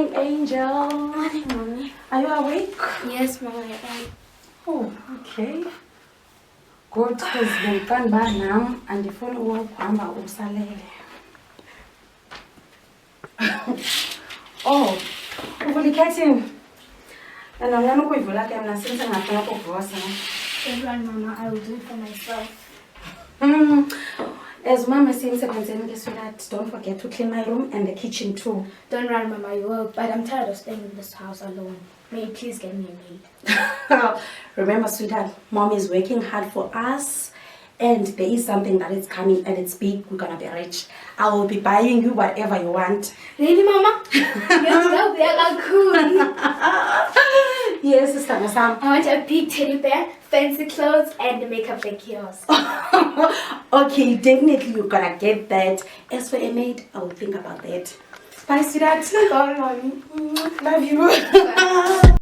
morning, Angel. Morning, Mommy. Are you awake? Yes, Mommy. Oh, okay. Good, because the fun bar now and the phone will come out usalele. Oh, uvulikhethi. And I'm going to go like I'm not since I'm not going to go. Don't run, Mama. I will do it for myself. As Mama seems to that, don't forget to clean my room and the kitchen too. Don't run, Mama. You will. But I'm tired of staying in this house alone. May you please get me a maid? Remember, sweetheart, Mom is working hard for us. And there is something that is coming and it's big. We're going to be rich. I will be buying you whatever you want. Really, Mama? Yes, that'll be a cool. Yes, Sister Masam. I want a big teddy bear, fancy clothes, and the makeup like yours. Okay, definitely you're going to get that. As for a maid, I will think about that. Bye, sweetheart. Bye, Mommy. Love you.